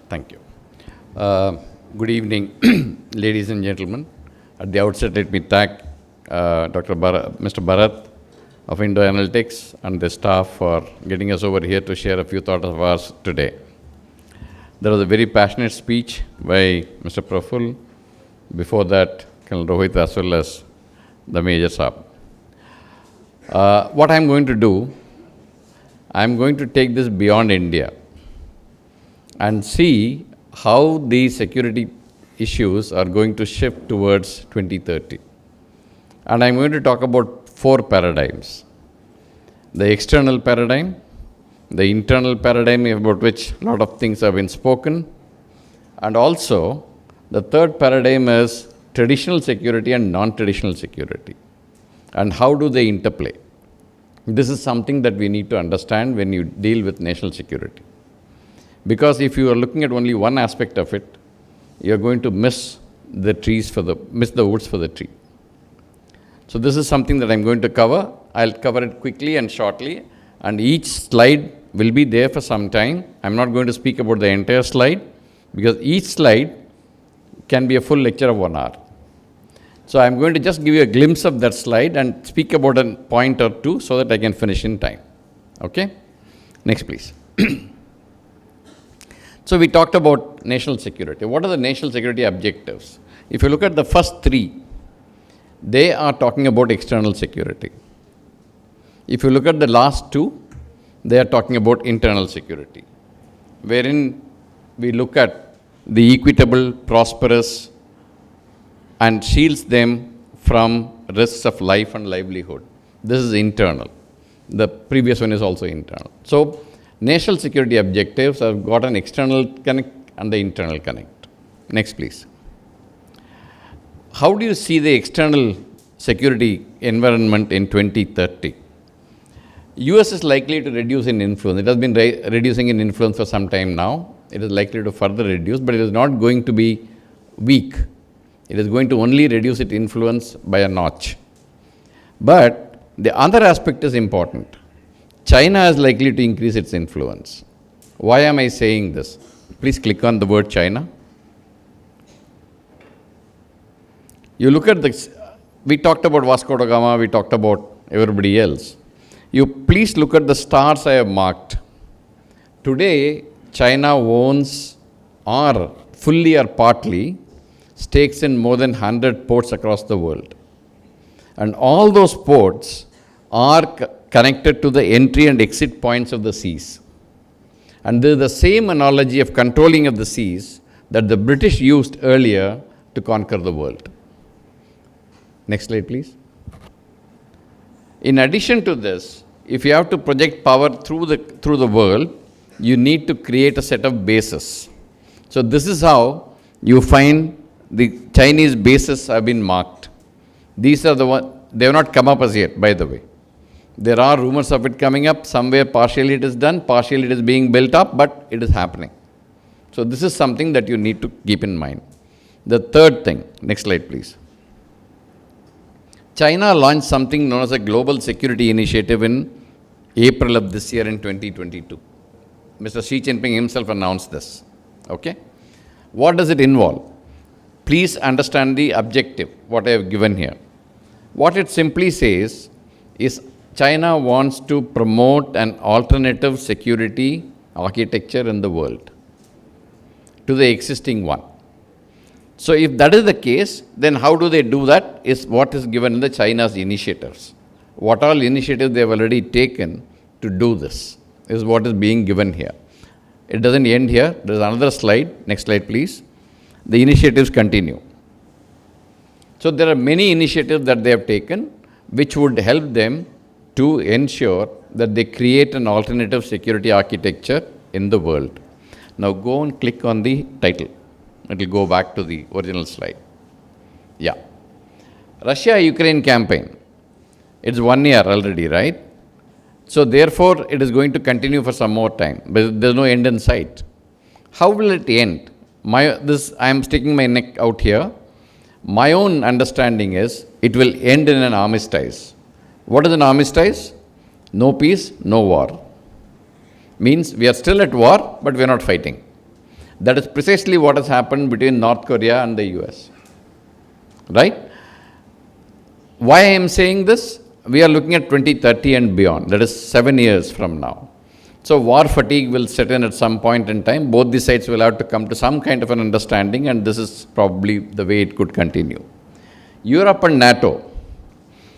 Thank you. Good evening, ladies and gentlemen. At the outset, let me thank Mr. Bharat of Indoi Analytics and the staff for getting us over here to share a few thoughts of ours today. There was a very passionate speech by Mr. Praful. Before that, Colonel Rohit as well as the Major Saab. What I'm going to do, I'm going to take this beyond India and see how these security issues are going to shift towards 2030. And I'm going to talk about 4 paradigms. The external paradigm, the internal paradigm about which a lot of things have been spoken, and also the third paradigm is traditional security and non-traditional security. And how do they interplay? This is something that we need to understand when you deal with national security. Because if you are looking at only one aspect of it, you are going to miss the woods for the tree. So this is something that I'm going to cover. I'll cover it quickly and shortly, and each slide will be there for some time. I'm not going to speak about the entire slide, because each slide can be a full lecture of 1 hour. So I'm going to just give you a glimpse of that slide and speak about a point or two so that I can finish in time. Okay? Next, please. So we talked about national security. What are the national security objectives? If you look at the first 3, they are talking about external security. If you look at the last 2, they are talking about internal security, wherein we look at the equitable, prosperous, and shields them from risks of life and livelihood. This is internal. The previous one is also internal. So national security objectives have got an external connect and the internal connect. Next, please. How do you see the external security environment in 2030? US is likely to reduce in influence. It has been reducing in influence for some time now. It is likely to further reduce, but it is not going to be weak. It is going to only reduce its influence by a notch. But the other aspect is important. China is likely to increase its influence. Why am I saying this? Please click on the word China. You look at we talked about Vasco da Gama, we talked about everybody else. You please look at the stars I have marked. Today, China owns or fully or partly stakes in more than 100 ports across the world. And all those ports are connected to the entry and exit points of the seas. And this is the same analogy of controlling of the seas that the British used earlier to conquer the world. Next slide, please. In addition to this, if you have to project power through the world, you need to create a set of bases. So this is how you find the Chinese bases have been marked. These are the ones, they have not come up as yet, by the way. There are rumors of it coming up. Somewhere partially it is done, partially it is being built up, but it is happening. So this is something that you need to keep in mind. The third thing, next slide please. China launched something known as a Global Security Initiative in April of this year in 2022. Mr. Xi Jinping himself announced this. Okay? What does it involve? Please understand the objective, what I have given here. What it simply says is China wants to promote an alternative security architecture in the world to the existing one. So if that is the case, then how do they do that is what is given in the China's initiatives. What all initiatives they have already taken to do this is what is being given here. It doesn't end here. There is another slide. Next slide, please. The initiatives continue. So there are many initiatives that they have taken which would help them to ensure that they create an alternative security architecture in the world. Now go and click on the title. It will go back to the original slide. Yeah. Russia-Ukraine campaign. It's 1 year already, right? So therefore, it is going to continue for some more time. But there's no end in sight. How will it end? I am sticking my neck out here. My own understanding is it will end in an armistice. What is an armistice? No peace, no war. Means we are still at war, but we are not fighting. That is precisely what has happened between North Korea and the US. Right? Why I am saying this? We are looking at 2030 and beyond. That is 7 years from now. So war fatigue will set in at some point in time. Both the sides will have to come to some kind of an understanding, and this is probably the way it could continue. Europe and NATO,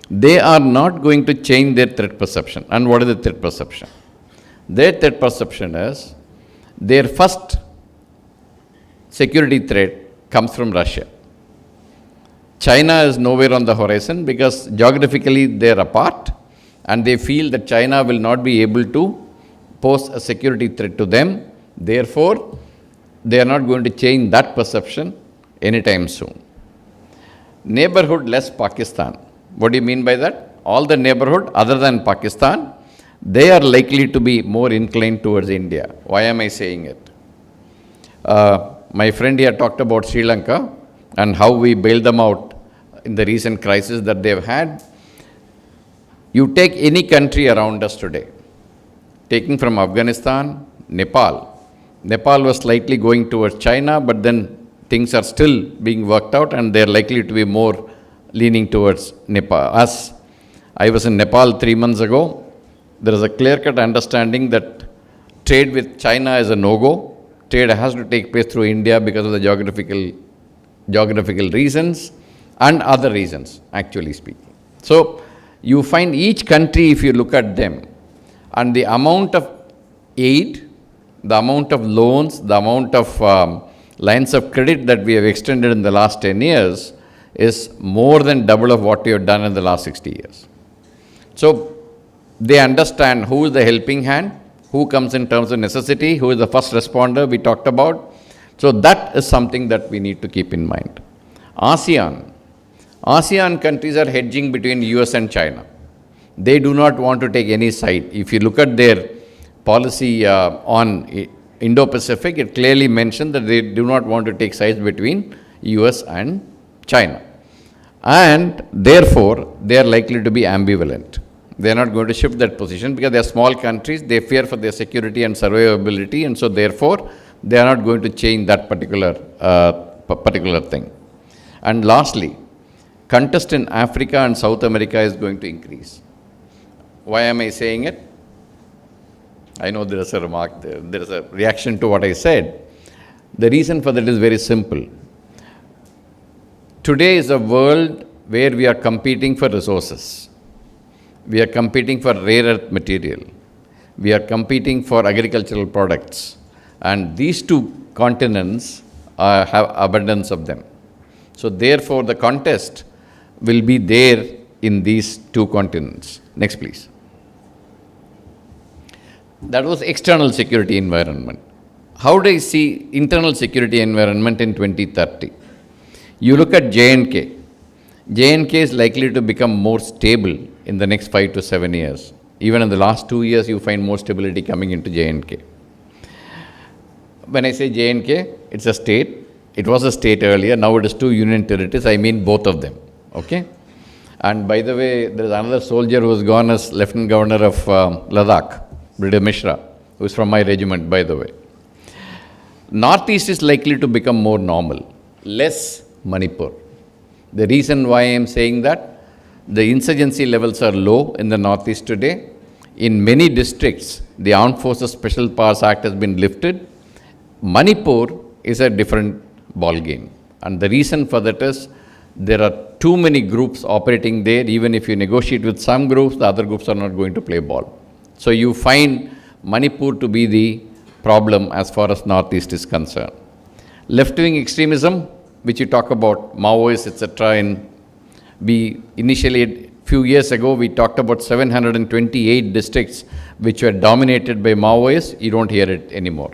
they are not going to change their threat perception. And what is the threat perception? Their threat perception is their first security threat comes from Russia. China is nowhere on the horizon because geographically they are apart, and they feel that China will not be able to pose a security threat to them. Therefore, they are not going to change that perception anytime soon. Neighborhood less Pakistan. What do you mean by that? All the neighborhood other than Pakistan, they are likely to be more inclined towards India. Why am I saying it? My friend here talked about Sri Lanka and how we bailed them out in the recent crisis that they've had. You take any country around us today, taking from Afghanistan, Nepal. Nepal was slightly going towards China, but then things are still being worked out and they're likely to be more leaning towards Nepal. Us, I was in Nepal 3 months ago. There is a clear-cut understanding that trade with China is a no-go. Trade has to take place through India because of the geographical reasons and other reasons, actually speaking. So you find each country, if you look at them, and the amount of aid, the amount of loans, the amount of lines of credit that we have extended in the last 10 years is more than double of what we have done in the last 60 years. So they understand who is the helping hand, who comes in terms of necessity, who is the first responder we talked about. So that is something that we need to keep in mind. ASEAN countries are hedging between US and China. They do not want to take any side. If you look at their policy on Indo-Pacific, it clearly mentioned that they do not want to take sides between US and China. And therefore, they are likely to be ambivalent. They are not going to shift that position because they are small countries. They fear for their security and survivability, and so therefore, they are not going to change that particular thing. And lastly, contest in Africa and South America is going to increase. Why am I saying it? I know there is a remark there. There is a reaction to what I said. The reason for that is very simple. Today is a world where we are competing for resources. We are competing for rare earth material. We are competing for agricultural products. And these two continents have abundance of them. So therefore, the contest will be there in these two continents. Next, please. That was external security environment. How do I see internal security environment in 2030? You look at J&K. J&K is likely to become more stable in the next 5 to 7 years. Even in the last 2 years, you find more stability coming into J&K. When I say J&K, it's a state. It was a state earlier. Now it is 2 union territories. I mean both of them. Okay? And by the way, there is another soldier who has gone as Lieutenant Governor of Ladakh, Brigadier Mishra, who is from my regiment, by the way. Northeast is likely to become more normal, less Manipur. The reason why I am saying that, the insurgency levels are low in the Northeast today. In many districts, the Armed Forces Special Powers Act has been lifted. Manipur is a different ball game. And the reason for that is, there are too many groups operating there. Even if you negotiate with some groups, the other groups are not going to play ball. So you find Manipur to be the problem as far as Northeast is concerned. Left-wing extremism, which you talk about, Maoists, etc. We initially, a few years ago, we talked about 728 districts which were dominated by Maoists. You don't hear it anymore.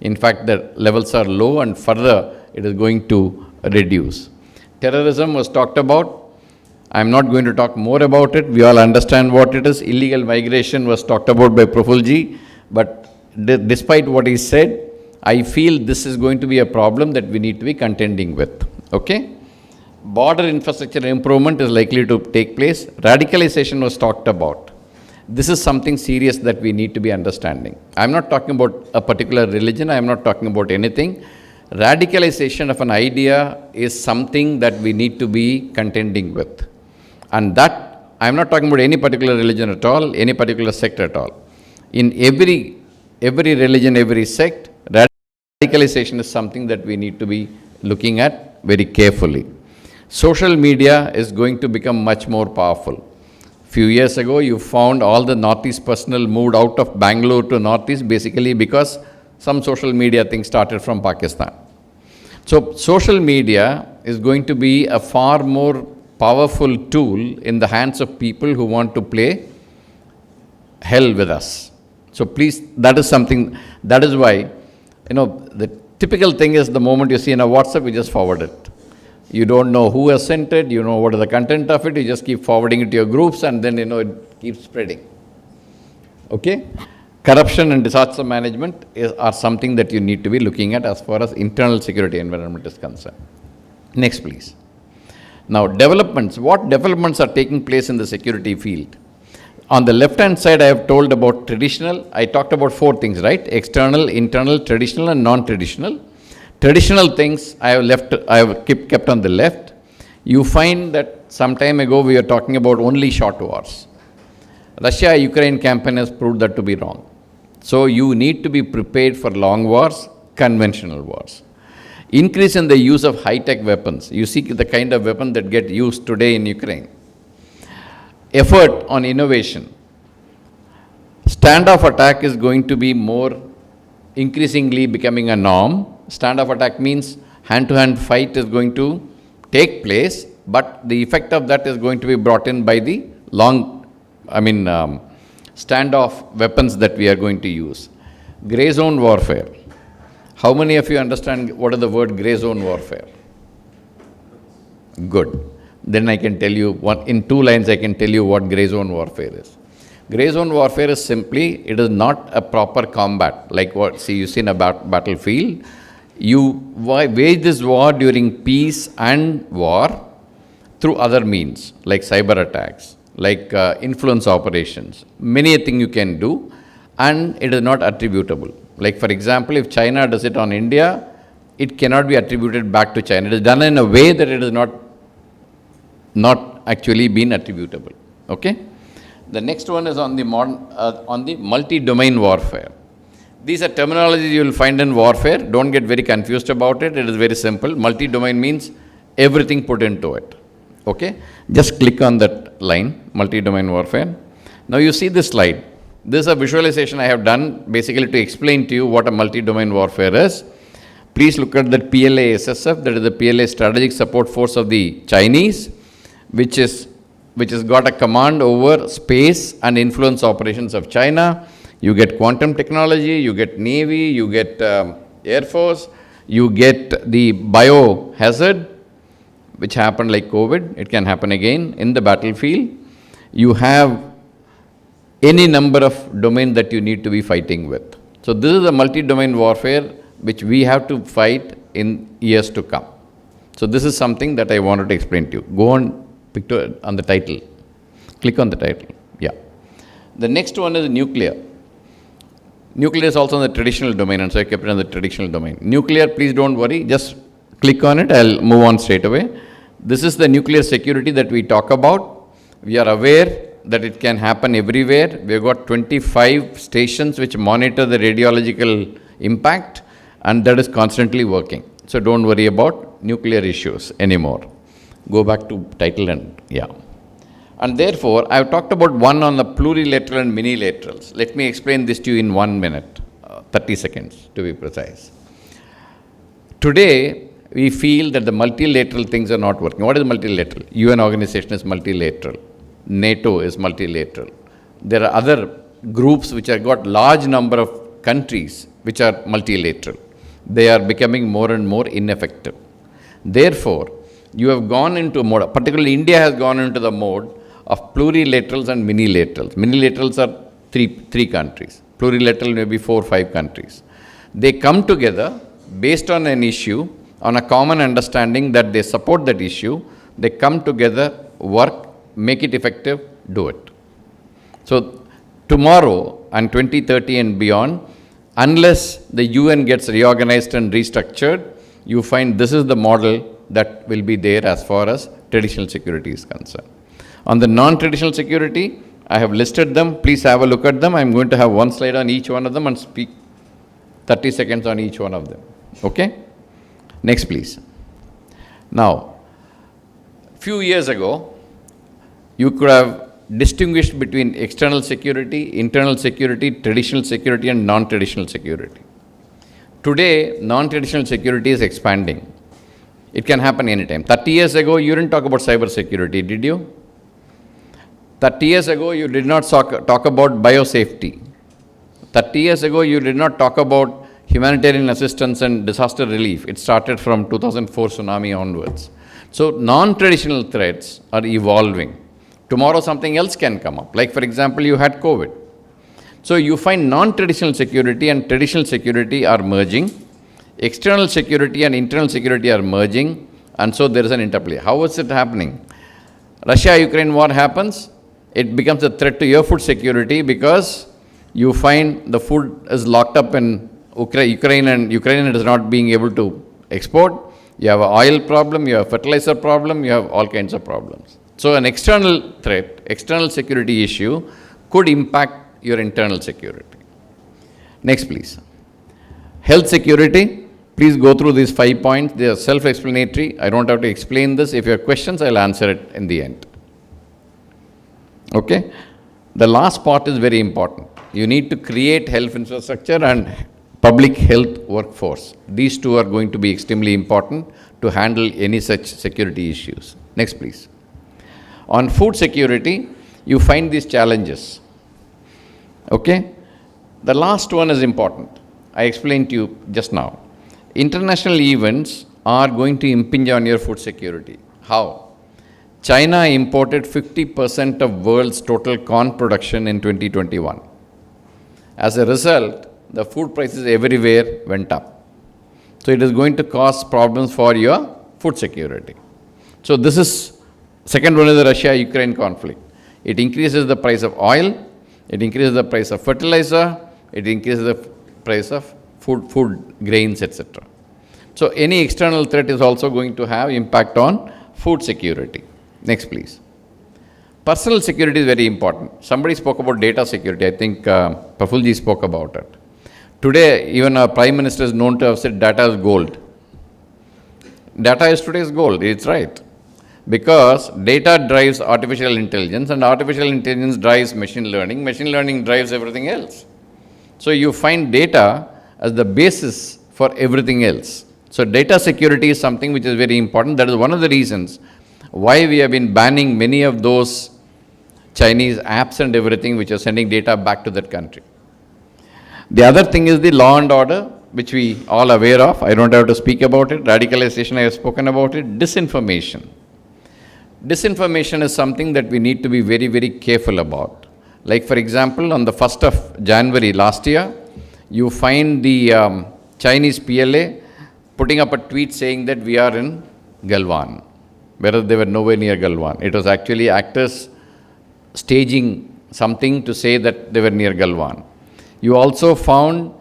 In fact, the levels are low, and further it is going to reduce. Terrorism was talked about. I am not going to talk more about it. We all understand what it is. Illegal migration was talked about by Prafulji. But despite what he said, I feel this is going to be a problem that we need to be contending with. Okay? Border infrastructure improvement is likely to take place. Radicalization was talked about. This is something serious that we need to be understanding. I'm not talking about a particular religion, I'm not talking about anything. Radicalization of an idea is something that we need to be contending with. And that, I'm not talking about any particular religion at all, any particular sect at all. In every religion, every sect, radicalization is something that we need to be looking at very carefully. Social media is going to become much more powerful. Few years ago, you found all the Northeast personnel moved out of Bangalore to Northeast basically because some social media thing started from Pakistan. So social media is going to be a far more powerful tool in the hands of people who want to play hell with us. So please, that is something, that is why, the typical thing is the moment you see in a WhatsApp, you just forward it. You don't know who has sent it, you know what is the content of it, you just keep forwarding it to your groups and then, it keeps spreading. Okay? Corruption and disaster management are something that you need to be looking at as far as internal security environment is concerned. Next, please. Now, developments. What developments are taking place in the security field? On the left-hand side, I have told about traditional. I talked about 4 things, right? External, internal, traditional, and non-traditional. Traditional things I have kept on the left. You find that some time ago we were talking about only short wars. Russia-Ukraine campaign has proved that to be wrong. So you need to be prepared for long wars, conventional wars. Increase in the use of high-tech weapons. You see the kind of weapon that get used today in Ukraine. Effort on innovation. Standoff attack is going to be more increasingly becoming a norm. Standoff attack means hand-to-hand fight is going to take place, but the effect of that is going to be brought in by the standoff weapons that we are going to use. Grey zone warfare. How many of you understand what is the word grey zone warfare? Good. Then I can tell you, in 2 lines I can tell you what grey zone warfare is. Grey zone warfare is simply, it is not a proper combat, like what you see in a battlefield. You wage this war during peace and war through other means, like cyber attacks, like influence operations. Many things you can do, and it is not attributable. Like for example, if China does it on India, it cannot be attributed back to China. It is done in a way that it is not actually been attributable. Okay? The next one is on the multi-domain warfare. These are terminologies you will find in warfare. Don't get very confused about it. It is very simple. Multi-domain means everything put into it. Okay? Just click on that line, multi-domain warfare. Now you see this slide. This is a visualization I have done basically to explain to you what a multi-domain warfare is. Please look at that PLA SSF, that is the PLA Strategic Support Force of the Chinese, which has got a command over space and influence operations of China. You get quantum technology, you get Navy, you get Air Force, you get the biohazard, which happened like COVID. It can happen again in the battlefield. You have any number of domains that you need to be fighting with. So this is a multi-domain warfare which we have to fight in years to come. So this is something that I wanted to explain to you. Go on, picture on the title. Click on the title. Yeah. The next one is nuclear. Nuclear is also in the traditional domain, and so I kept it in the traditional domain. Nuclear, please don't worry. Just click on it. I'll move on straight away. This is the nuclear security that we talk about. We are aware that it can happen everywhere. We've got 25 stations which monitor the radiological impact, and that is constantly working. So don't worry about nuclear issues anymore. Go back to title and yeah. And therefore, I've talked about one on the plurilateral and minilaterals. Let me explain this to you in 1 minute, 30 seconds to be precise. Today, we feel that the multilateral things are not working. What is multilateral? UN organization is multilateral. NATO is multilateral. There are other groups which have got large number of countries which are multilateral. They are becoming more and more ineffective. Therefore, you have gone into a mode, particularly India has gone into the mode of plurilaterals and minilaterals. Minilaterals are three countries. Plurilateral may be 4 or 5 countries. They come together based on an issue, on a common understanding that they support that issue. They come together, work, make it effective, do it. So tomorrow and 2030 and beyond, unless the UN gets reorganized and restructured, you find this is the model that will be there as far as traditional security is concerned. On the non-traditional security, I have listed them. Please have a look at them. I'm going to have one slide on each one of them and speak 30 seconds on each one of them. Okay? Next, please. Now, few years ago, you could have distinguished between external security, internal security, traditional security, and non-traditional security. Today, non-traditional security is expanding. It can happen anytime. 30 years ago, you didn't talk about cyber security, did you? 30 years ago, you did not talk about biosafety. 30 years ago, you did not talk about humanitarian assistance and disaster relief. It started from 2004 tsunami onwards. So, non-traditional threats are evolving. Tomorrow, something else can come up. Like, for example, you had COVID. So, you find non-traditional security and traditional security are merging. External security and internal security are merging. And so, there is an interplay. How is it happening? Russia-Ukraine war happens. It becomes a threat to your food security because you find the food is locked up in Ukraine and Ukraine is not being able to export. You have an oil problem, you have a fertilizer problem, you have all kinds of problems. So an external threat, external security issue could impact your internal security. Next, please. Health security. Please go through these 5 points. They are self-explanatory. I don't have to explain this. If you have questions, I'll answer it in the end. Okay? The last part is very important. You need to create health infrastructure and public health workforce. These two are going to be extremely important to handle any such security issues. Next, please. On food security, you find these challenges. Okay? The last one is important. I explained to you just now. International events are going to impinge on your food security. How? China imported 50% of world's total corn production in 2021. As a result, the food prices everywhere went up. So it is going to cause problems for your food security. So this is, second one is the Russia-Ukraine conflict. It increases the price of oil, it increases the price of fertilizer, it increases the price of food grains, etc. So any external threat is also going to have impact on food security. Next, please. Personal security is very important. Somebody spoke about data security. I think Prafulji spoke about it. Today, even our Prime Minister is known to have said data is gold. Data is today's gold. It's right. Because data drives artificial intelligence and artificial intelligence drives machine learning. Machine learning drives everything else. So you find data as the basis for everything else. So data security is something which is very important. That is one of the reasons why we have been banning many of those Chinese apps and everything which are sending data back to that country. The other thing is the law and order, which we all aware of. I don't have to speak about it. Radicalization, I have spoken about it. Disinformation. Disinformation is something that we need to be very, very careful about. Like, for example, on the 1st of January last year, you find the Chinese PLA putting up a tweet saying that we are in Galwan, whereas they were nowhere near Galwan. It was actually actors staging something to say that they were near Galwan. You also found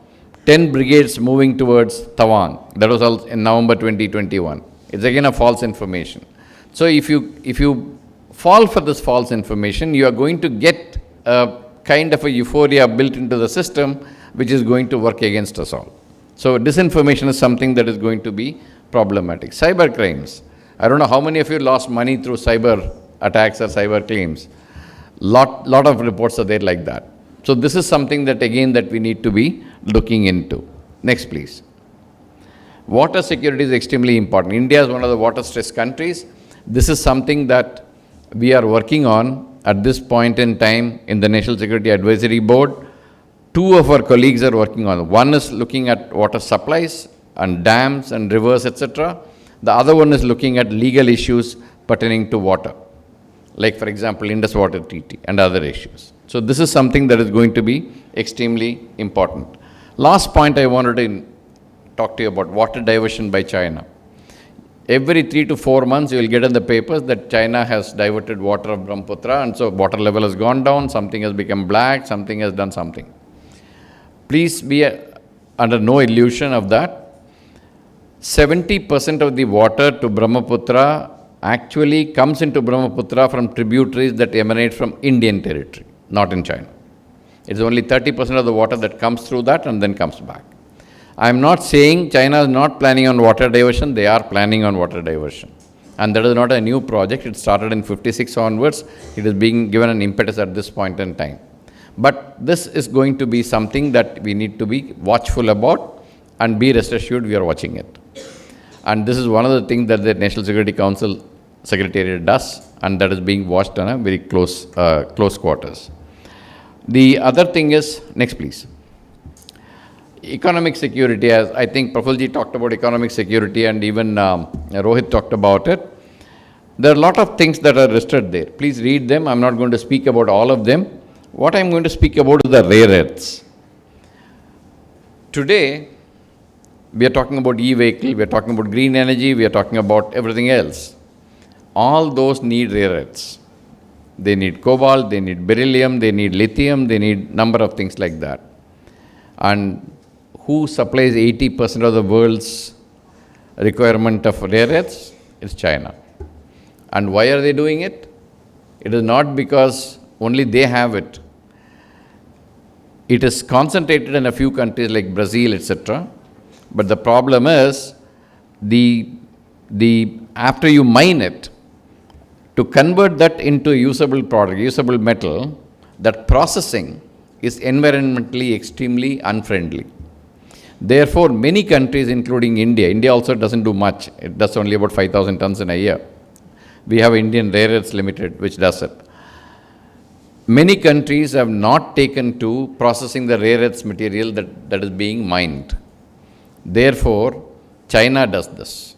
10 brigades moving towards Tawang. That was also in November 2021. It's again a false information. So if you fall for this false information, you are going to get a kind of a euphoria built into the system which is going to work against us all. So disinformation is something that is going to be problematic. Cyber crimes. I don't know how many of you lost money through cyber attacks or cyber claims. Lot of reports are there like that. So this is something that again that we need to be looking into. Next, please. Water security is extremely important. India is one of the water stressed countries. This is something that we are working on at this point in time in the National Security Advisory Board. Two of our colleagues are working on it. One is looking at water supplies and dams and rivers, etc. The other one is looking at legal issues pertaining to water, like, for example, Indus Water Treaty and other issues. So this is something that is going to be extremely important. Last point I wanted to talk to you about, water diversion by China. Every 3 to 4 months, you will get in the papers that China has diverted water of Brahmaputra, and so water level has gone down, something has become black, something has done something. Please be under no illusion of that. 70% of the water to Brahmaputra actually comes into Brahmaputra from tributaries that emanate from Indian territory, not in China. It's only 30% of the water that comes through that and then comes back. I'm not saying China is not planning on water diversion. They are planning on water diversion. And that is not a new project. It started in 56 onwards. It is being given an impetus at this point in time. But this is going to be something that we need to be watchful about, and be rest assured we are watching it. And this is one of the things that the National Security Council Secretariat does, and that is being watched on a very close quarters. The other thing is, next please. Economic security, as I think Prafulji talked about economic security, and even Rohit talked about it. There are a lot of things that are listed there. Please read them. I'm not going to speak about all of them. What I'm going to speak about is the rare earths. Today, we are talking about e-vehicle, we are talking about green energy, we are talking about everything else. All those need rare earths. They need cobalt, they need beryllium, they need lithium, they need number of things like that. And who supplies 80% of the world's requirement of rare earths? It's China. And why are they doing it? It is not because only they have it. It is concentrated in a few countries like Brazil, etc. But the problem is, after you mine it, to convert that into a usable product, usable metal, that processing is environmentally extremely unfriendly. Therefore, many countries, including India also doesn't do much. It does only about 5,000 tons in a year. We have Indian Rare Earths Limited, which does it. Many countries have not taken to processing the rare earths material that is being mined. Therefore, China does this.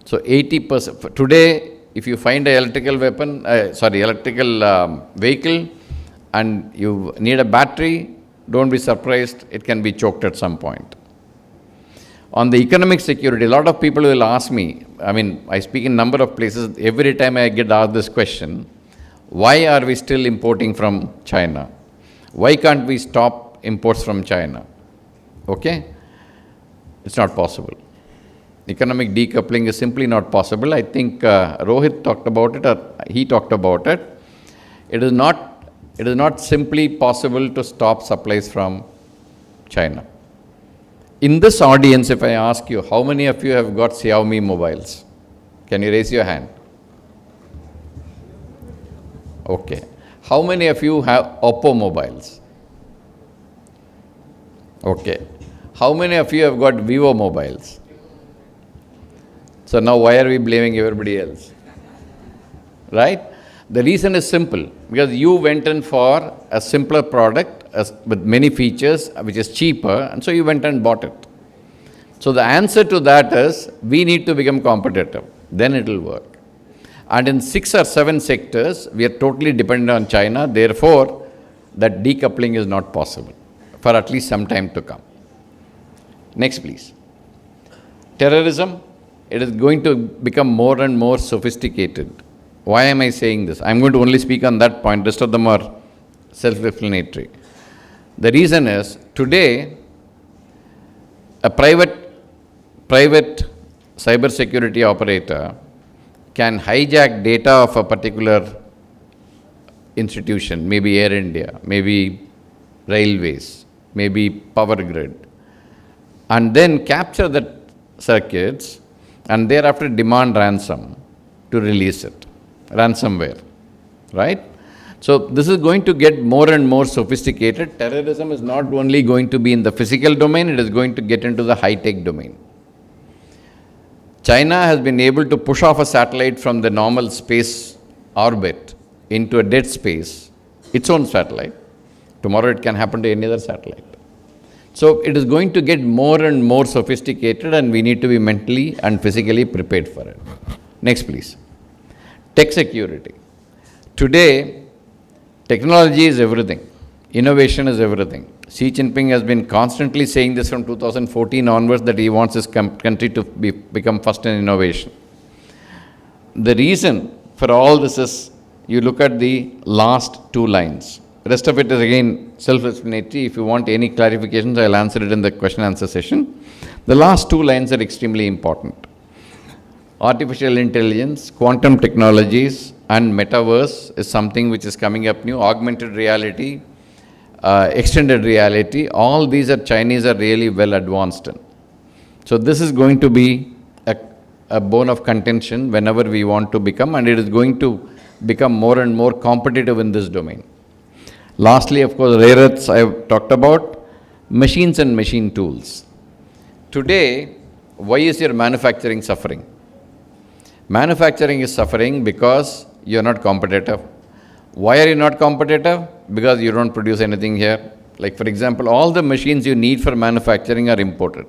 So 80%, today, if you find an electrical vehicle and you need a battery, don't be surprised, it can be choked at some point. On the economic security, a lot of people will ask me, I speak in a number of places, every time I get asked this question, why are we still importing from China? Why can't we stop imports from China? Okay? It's not possible. Economic decoupling is simply not possible. I think Rohit talked about it, or he talked about it. It is not simply possible to stop supplies from China. In this audience, if I ask you, how many of you have got Xiaomi mobiles? Can you raise your hand? Okay. How many of you have Oppo mobiles? Okay. How many of you have got Vivo mobiles? So now why are we blaming everybody else? Right? The reason is simple, because you went in for a simpler product with many features, which is cheaper, and so you went and bought it. So the answer to that is, we need to become competitive, then it will work. And in 6 or 7 sectors, we are totally dependent on China, therefore, that decoupling is not possible for at least some time to come. Next, please. Terrorism, it is going to become more and more sophisticated. Why am I saying this? I'm going to only speak on that point. Rest of them are self-explanatory. The reason is, today, a private cyber security operator can hijack data of a particular institution, maybe Air India, maybe railways, maybe power grid, and then capture the circuits and thereafter demand ransom to release it, ransomware, right? So this is going to get more and more sophisticated. Terrorism is not only going to be in the physical domain, it is going to get into the high-tech domain. China has been able to push off a satellite from the normal space orbit into a dead space, its own satellite. Tomorrow it can happen to any other satellite. So it is going to get more and more sophisticated, and we need to be mentally and physically prepared for it. Next, please. Tech security. Today, technology is everything. Innovation is everything. Xi Jinping has been constantly saying this from 2014 onwards, that he wants his country to become first in innovation. the reason for all this is you look at the last two lines. Rest of it is again self-explanatory. If you want any clarifications, I'll answer it in the question answer session. The last two lines are extremely important. Artificial intelligence, quantum technologies, and metaverse is something which is coming up new. Augmented reality, extended reality, all these are Chinese are really well advanced in. So this is going to be a bone of contention whenever we want to become, and it is going to become more and more competitive in this domain. Lastly, of course, rare earths I have talked about, machines and machine tools. Today, why is your manufacturing suffering? Manufacturing is suffering because you are not competitive. Why are you not competitive? Because you don't produce anything here. Like for example, all the machines you need for manufacturing are imported.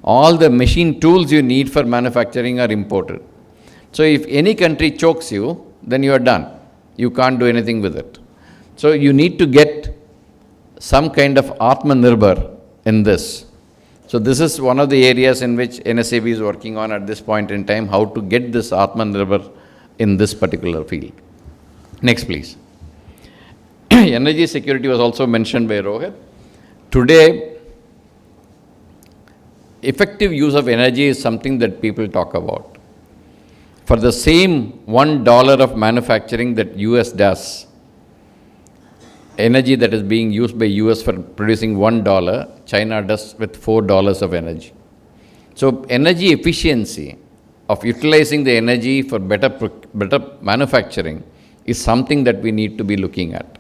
All the machine tools you need for manufacturing are imported. So if any country chokes you, then you are done. You can't do anything with it. So you need to get some kind of Atmanirbhar in this. So this is one of the areas in which NSAB is working on at this point in time, how to get this Atmanirbhar in this particular field. Next, please. Energy security was also mentioned by Rohit. Today, effective use of energy is something that people talk about. For the same $1 of manufacturing that US does, energy that is being used by US for producing $1, China does with $4 of energy. So energy efficiency of utilizing the energy for better manufacturing is something that we need to be looking at.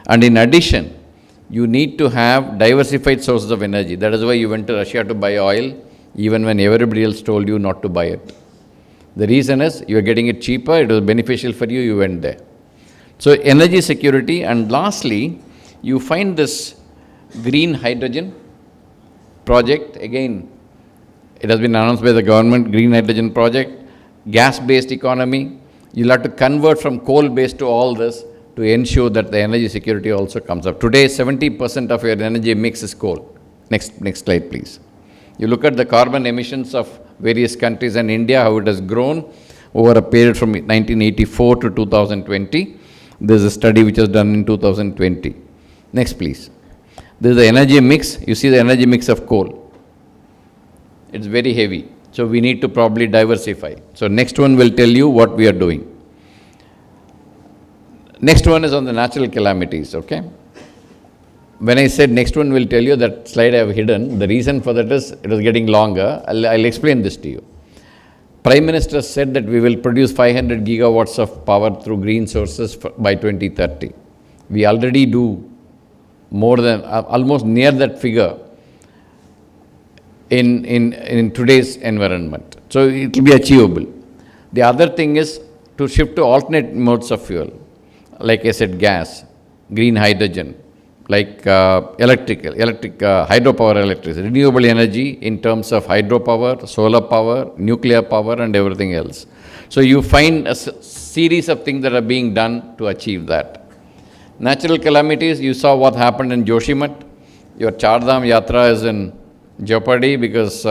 And in addition, you need to have diversified sources of energy. That is why you went to Russia to buy oil, even when everybody else told you not to buy it. The reason is you are getting it cheaper, it was beneficial for you, you went there. So energy security, and lastly, you find this green hydrogen project. Again, it has been announced by the government, green hydrogen project, gas-based economy. You'll have to convert from coal-based to all this to ensure that the energy security also comes up. Today, 70% of your energy mix is coal. Next slide, please. You look at the carbon emissions of various countries and India, how it has grown over a period from 1984 to 2020. This is a study which was done in 2020. Next, please. This is the energy mix. You see the energy mix of coal. It's very heavy. So we need to probably diversify. So next one will tell you what we are doing. Next one is on the natural calamities, okay? When I said next one will tell you, that slide I have hidden, the reason for that is it was getting longer. I'll explain this to you. Prime Minister said that we will produce 500 gigawatts of power through green sources by 2030. We already do more than, almost near that figure in today's environment. So it will be achievable. The other thing is to shift to alternate modes of fuel. Like I said, gas, green hydrogen, like electric hydropower electricity, renewable energy in terms of hydropower, solar power, nuclear power and everything else. So you find a series of things that are being done to achieve that. Natural calamities, you saw what happened in Joshimath. Your Chardham Yatra is in jeopardy because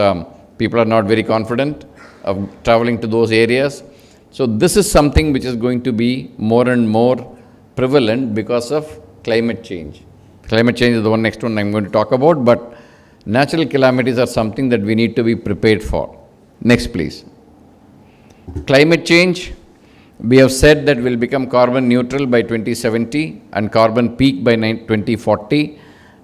people are not very confident of traveling to those areas. So this is something which is going to be more and more prevalent because of climate change. Climate change is the next one I'm going to talk about, but natural calamities are something that we need to be prepared for. Next, please. Climate change, we have said that we'll become carbon neutral by 2070 and carbon peak by 2040.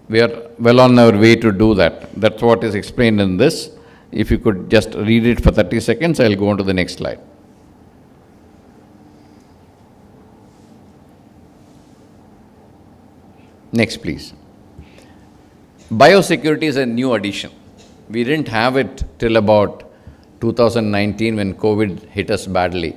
We are well on our way to do that. That's what is explained in this. If you could just read it for 30 seconds, I'll go on to the next slide. Next, please. Biosecurity is a new addition. We didn't have it till about 2019 when COVID hit us badly.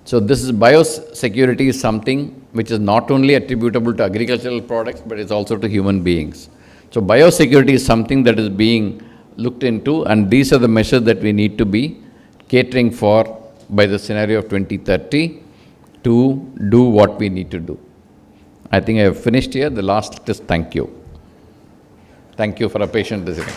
So this is biosecurity is something which is not only attributable to agricultural products, but it's also to human beings. So biosecurity is something that is being looked into, and these are the measures that we need to be catering for by the scenario of 2030 to do what we need to do. I think I have finished here. The last is thank you. Thank you for a patient listening.